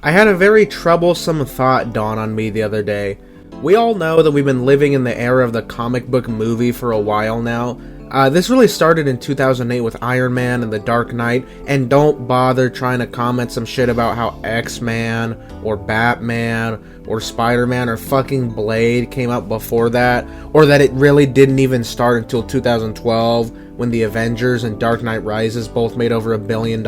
I had a very troublesome thought dawn on me the other day. We all know that we've been living in the era of the comic book movie for a while now. This really started in 2008 with Iron Man and The Dark Knight, and don't bother trying to comment some shit about how X-Man, or Batman, or Spider-Man, or fucking Blade came out before that, or that it really didn't even start until 2012, when The Avengers and Dark Knight Rises both made over $1 billion.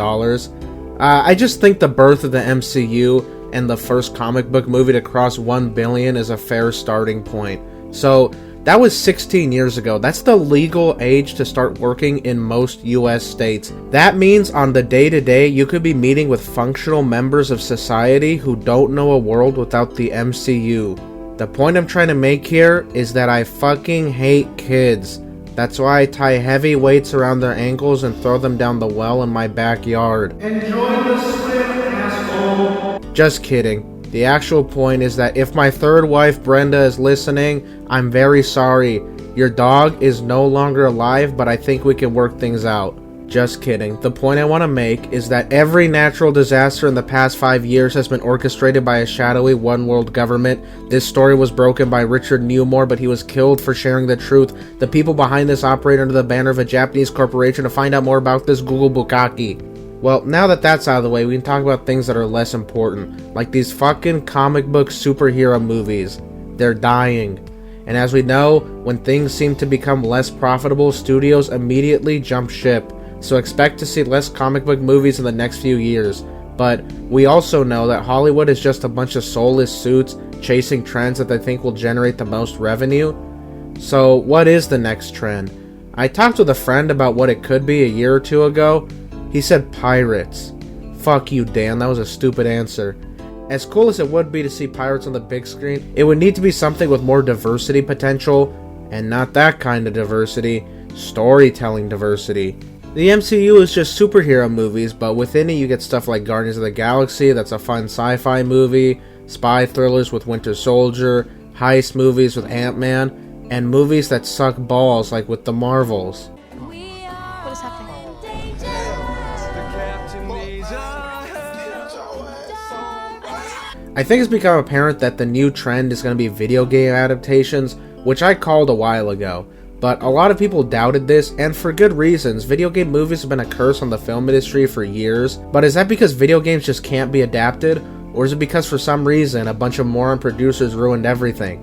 I just think the birth of the MCU and the first comic book movie to cross 1 billion is a fair starting point. So, that was 16 years ago. That's the legal age to start working in most US states. That means on the day-to-day, you could be meeting with functional members of society who don't know a world without the MCU. The point I'm trying to make here is that I fucking hate kids. That's why I tie heavy weights around their ankles and throw them down the well in my backyard. Enjoy the swim, asshole! Just kidding. The actual point is that if my third wife Brenda is listening, I'm very sorry. Your dog is no longer alive, but I think we can work things out. Just kidding. The point I want to make is that every natural disaster in the past 5 years has been orchestrated by a shadowy one-world government. This story was broken by Richard Newmore, but he was killed for sharing the truth. The people behind this operate under the banner of a Japanese corporation. To find out more about this, Google Bukkake. Well, now that that's out of the way, we can talk about things that are less important, like these fucking comic book superhero movies. They're dying. And as we know, when things seem to become less profitable, studios immediately jump ship. So expect to see less comic book movies in the next few years. But we also know that Hollywood is just a bunch of soulless suits chasing trends that they think will generate the most revenue. So what is the next trend? I talked with a friend about what it could be a year or two ago. He said pirates. Fuck you, Dan, that was a stupid answer. As cool as it would be to see pirates on the big screen, it would need to be something with more diversity potential, and not that kind of diversity, storytelling diversity. The MCU is just superhero movies, but within it you get stuff like Guardians of the Galaxy, that's a fun sci-fi movie, spy thrillers with Winter Soldier, heist movies with Ant-Man, and movies that suck balls like with the Marvels. What is happening? I think it's become apparent that the new trend is going to be video game adaptations, which I called a while ago. But a lot of people doubted this, and for good reasons. Video game movies have been a curse on the film industry for years, but is that because video games just can't be adapted? Or is it because for some reason a bunch of moron producers ruined everything?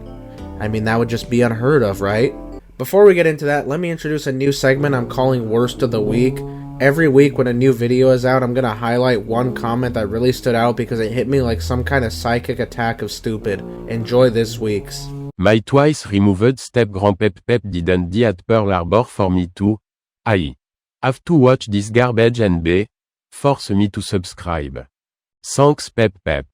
I mean, that would just be unheard of, right? Before we get into that, let me introduce a new segment I'm calling Worst of the Week. Every week when a new video is out, I'm going to highlight one comment that really stood out because it hit me like some kind of psychic attack of stupid. Enjoy this week's. My twice removed step grandpep didn't die at Pearl Harbor for me too. I have to watch this garbage and be force me to subscribe. Thanks Pep.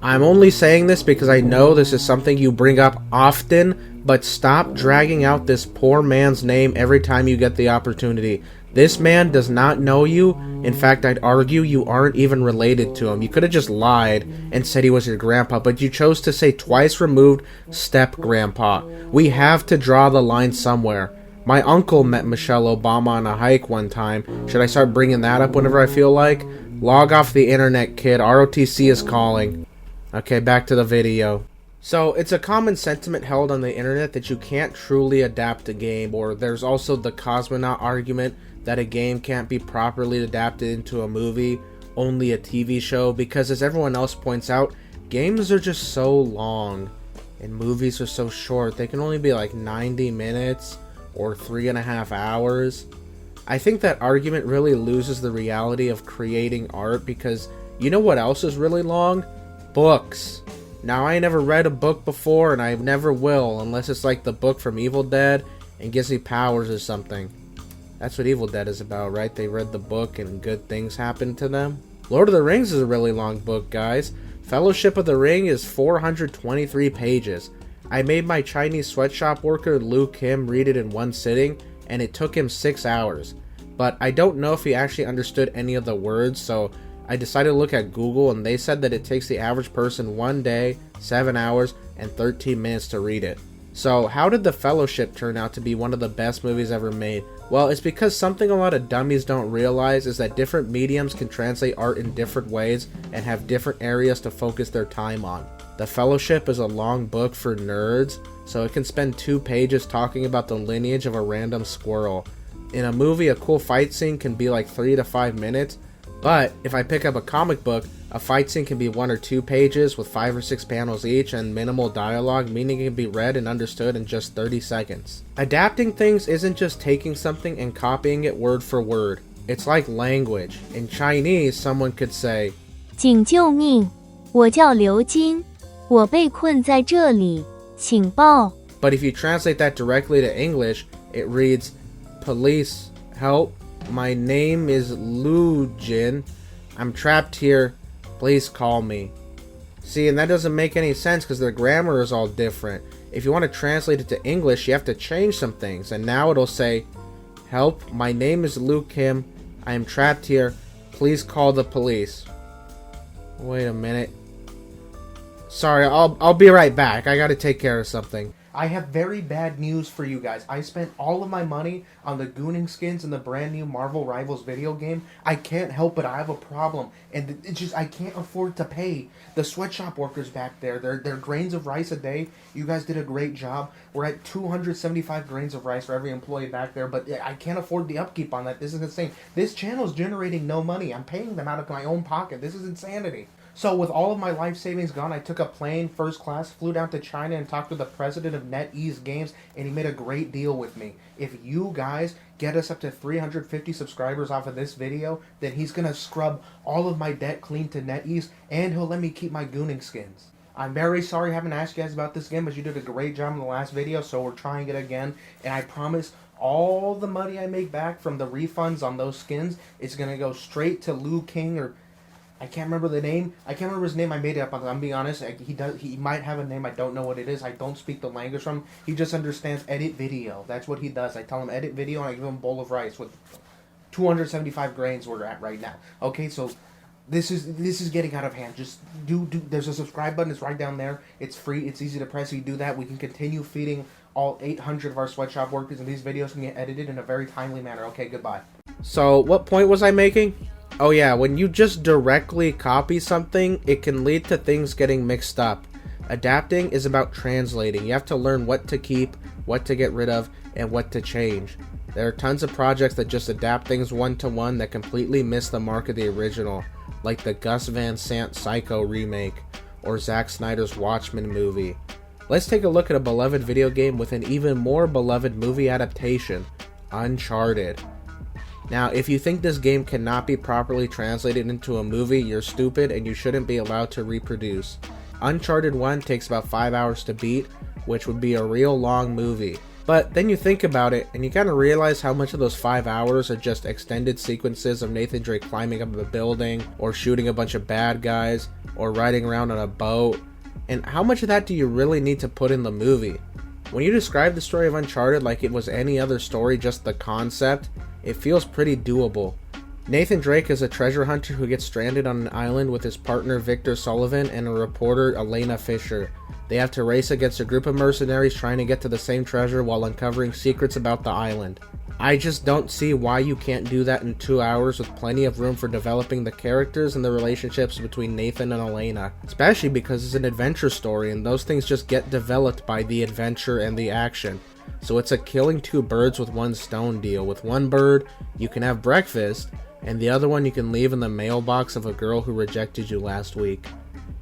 I'm only saying this because I know this is something you bring up often, but stop dragging out this poor man's name every time you get the opportunity. This man does not know you. In fact, I'd argue you aren't even related to him. You could have just lied and said he was your grandpa, but you chose to say twice removed step-grandpa. We have to draw the line somewhere. My uncle met Michelle Obama on a hike one time. Should I start bringing that up whenever I feel like? Log off the internet, kid. ROTC is calling. Okay, back to the video. So, it's a common sentiment held on the internet that you can't truly adapt a game, or there's also the cosmonaut argument that a game can't be properly adapted into a movie, only a TV show, because as everyone else points out, games are just so long, and movies are so short. They can only be like 90 minutes, or 3.5 hours. I think that argument really loses the reality of creating art, because you know what else is really long? Books. Now, I never read a book before, and I never will, unless it's like the book from Evil Dead, and gives me powers or something. That's what Evil Dead is about, right? They read the book and good things happened to them. Lord of the Rings is a really long book, guys. Fellowship of the Ring is 423 pages. I made my Chinese sweatshop worker Liu Kim read it in one sitting, and it took him 6 hours. But I don't know if he actually understood any of the words, so I decided to look at Google, and they said that it takes the average person 1 day, 7 hours, and 13 minutes to read it. So, how did The Fellowship turn out to be one of the best movies ever made? Well, it's because something a lot of dummies don't realize is that different mediums can translate art in different ways and have different areas to focus their time on. The Fellowship is a long book for nerds, so it can spend 2 pages talking about the lineage of a random squirrel. In a movie, a cool fight scene can be like 3 to 5 minutes, but if I pick up a comic book, a fight scene can be 1 or 2 pages with 5 or 6 panels each and minimal dialogue, meaning it can be read and understood in just 30 seconds. Adapting things isn't just taking something and copying it word for word. It's like language. In Chinese, someone could say, 请救命，我叫刘金，我被困在这里，请报。 but if you translate that directly to English, it reads, Police, help, my name is Lu Jin, I'm trapped here, please call me. See, and that doesn't make any sense because their grammar is all different. If you want to translate it to English, you have to change some things, and now it'll say, help, my name is Lu Kim, I am trapped here, please call the police. Wait a minute. Sorry, I'll be right back. I gotta take care of something. I have very bad news for you guys. I spent all of my money on the Gooning skins in the brand new Marvel Rivals video game. I can't help it. I have a problem. And it's just, I can't afford to pay the sweatshop workers back there. They're grains of rice a day. You guys did a great job. We're at 275 grains of rice for every employee back there, but I can't afford the upkeep on that. This is insane. This channel is generating no money. I'm paying them out of my own pocket. This is insanity. So with all of my life savings gone, I took a plane, first class, flew down to China and talked to the president of NetEase Games, and he made a great deal with me. If you guys get us up to 350 subscribers off of this video, then he's going to scrub all of my debt clean to NetEase, and he'll let me keep my Gooning skins. I'm very sorry I haven't asked you guys about this again, but you did a great job in the last video, so we're trying it again, and I promise all the money I make back from the refunds on those skins is going to go straight to Liu King, or I can't remember the name. I can't remember his name. I made it up. I'm being honest. He might have a name. I don't know what it is. I don't speak the language from him. He just understands edit video. That's what he does. I tell him edit video and I give him a bowl of rice with 275 grains we're at right now. Okay, so this is getting out of hand. Just do. There's a subscribe button. It's right down there. It's free. It's easy to press. If you do that, we can continue feeding all 800 of our sweatshop workers, and these videos can get edited in a very timely manner. Okay, goodbye. So, what point was I making? Oh yeah, when you just directly copy something, it can lead to things getting mixed up. Adapting is about translating. You have to learn what to keep, what to get rid of, and what to change. There are tons of projects that just adapt things one-to-one that completely miss the mark of the original, like the Gus Van Sant Psycho remake, or Zack Snyder's Watchmen movie. Let's take a look at a beloved video game with an even more beloved movie adaptation, Uncharted. Now, if you think this game cannot be properly translated into a movie, you're stupid and you shouldn't be allowed to reproduce. Uncharted 1 takes about 5 hours to beat, which would be a real long movie. But then you think about it, and you kind of realize how much of those 5 hours are just extended sequences of Nathan Drake climbing up a building, or shooting a bunch of bad guys, or riding around on a boat. And how much of that do you really need to put in the movie? When you describe the story of Uncharted like it was any other story, just the concept, it feels pretty doable. Nathan Drake is a treasure hunter who gets stranded on an island with his partner Victor Sullivan and a reporter Elena Fisher. They have to race against a group of mercenaries trying to get to the same treasure while uncovering secrets about the island. I just don't see why you can't do that in 2 hours with plenty of room for developing the characters and the relationships between Nathan and Elena, especially because it's an adventure story and those things just get developed by the adventure and the action. So it's a killing 2 birds with 1 stone deal. With 1 bird, you can have breakfast, and the other one you can leave in the mailbox of a girl who rejected you last week.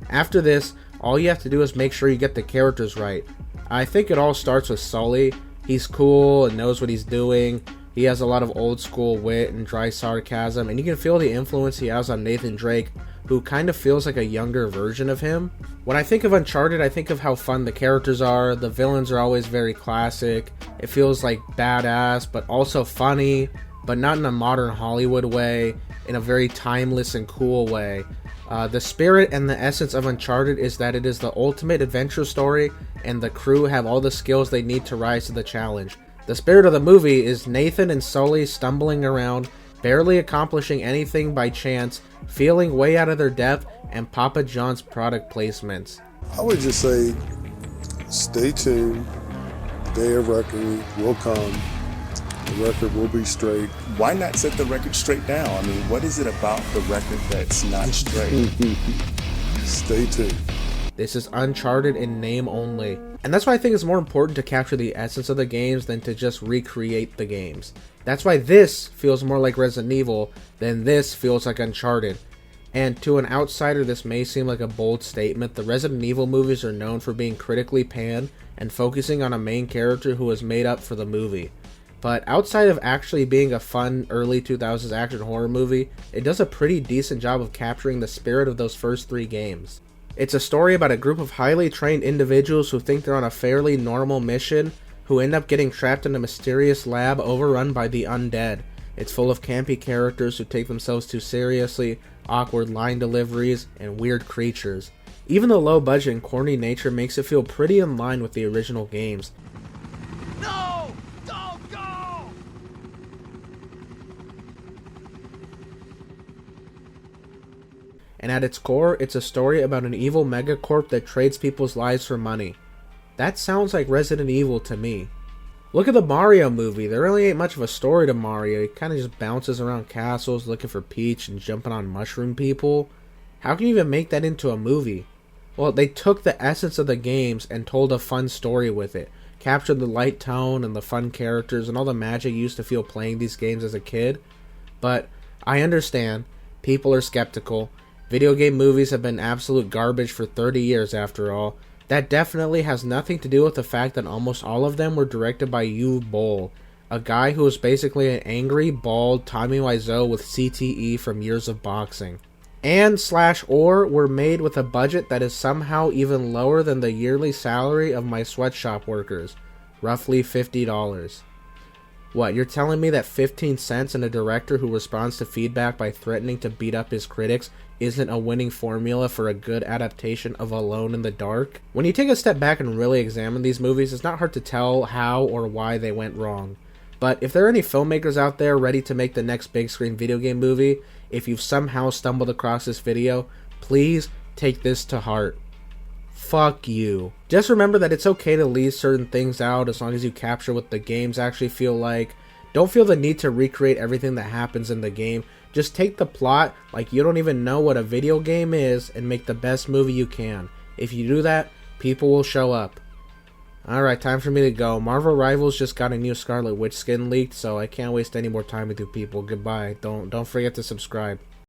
After this, all you have to do is make sure you get the characters right. I think it all starts with Sully. He's cool and knows what he's doing. He has a lot of old school wit and dry sarcasm, and you can feel the influence he has on Nathan Drake, who kind of feels like a younger version of him. When I think of Uncharted, I think of how fun the characters are. The villains are always very classic. It feels like badass, but also funny, but not in a modern Hollywood way, in a very timeless and cool way. The spirit and the essence of Uncharted is that it is the ultimate adventure story, and the crew have all the skills they need to rise to the challenge. The spirit of the movie is Nathan and Sully stumbling around, barely accomplishing anything by chance, feeling way out of their depth, and Papa John's product placements. I would just say, stay tuned. Day of Reckoning will come. The record will be straight. Why not set the record straight now? I mean, what is it about the record that's not straight? Stay tuned. This is Uncharted in name only. And that's why I think it's more important to capture the essence of the games than to just recreate the games. That's why this feels more like Resident Evil than this feels like Uncharted. And to an outsider, this may seem like a bold statement. The Resident Evil movies are known for being critically panned and focusing on a main character who was made up for the movie. But outside of actually being a fun early 2000s action horror movie, it does a pretty decent job of capturing the spirit of those first 3 games. It's a story about a group of highly trained individuals who think they're on a fairly normal mission, who end up getting trapped in a mysterious lab overrun by the undead. It's full of campy characters who take themselves too seriously, awkward line deliveries, and weird creatures. Even the low budget and corny nature makes it feel pretty in line with the original games. No! Don't go! And at its core, it's a story about an evil megacorp that trades people's lives for money. That sounds like Resident Evil to me. Look at the Mario movie. There really ain't much of a story to Mario. He kind of just bounces around castles looking for Peach and jumping on mushroom people. How can you even make that into a movie? Well, they took the essence of the games and told a fun story with it. Captured the light tone and the fun characters and all the magic you used to feel playing these games as a kid. But I understand. People are skeptical. Video game movies have been absolute garbage for 30 years after all. That definitely has nothing to do with the fact that almost all of them were directed by Uwe Boll, a guy who was basically an angry, bald Tommy Wiseau with CTE from years of boxing. And/or were made with a budget that is somehow even lower than the yearly salary of my sweatshop workers, roughly $50. What, you're telling me that 15 cents and a director who responds to feedback by threatening to beat up his critics isn't a winning formula for a good adaptation of Alone in the Dark? When you take a step back and really examine these movies, it's not hard to tell how or why they went wrong. But if there are any filmmakers out there ready to make the next big screen video game movie, if you've somehow stumbled across this video, please take this to heart. Fuck you. Just remember that it's okay to leave certain things out as long as you capture what the games actually feel like. Don't feel the need to recreate everything that happens in the game. Just take the plot like you don't even know what a video game is and make the best movie you can. If you do that, people will show up. Alright, time for me to go. Marvel Rivals just got a new Scarlet Witch skin leaked, so I can't waste any more time with you people. Goodbye. Don't forget to subscribe.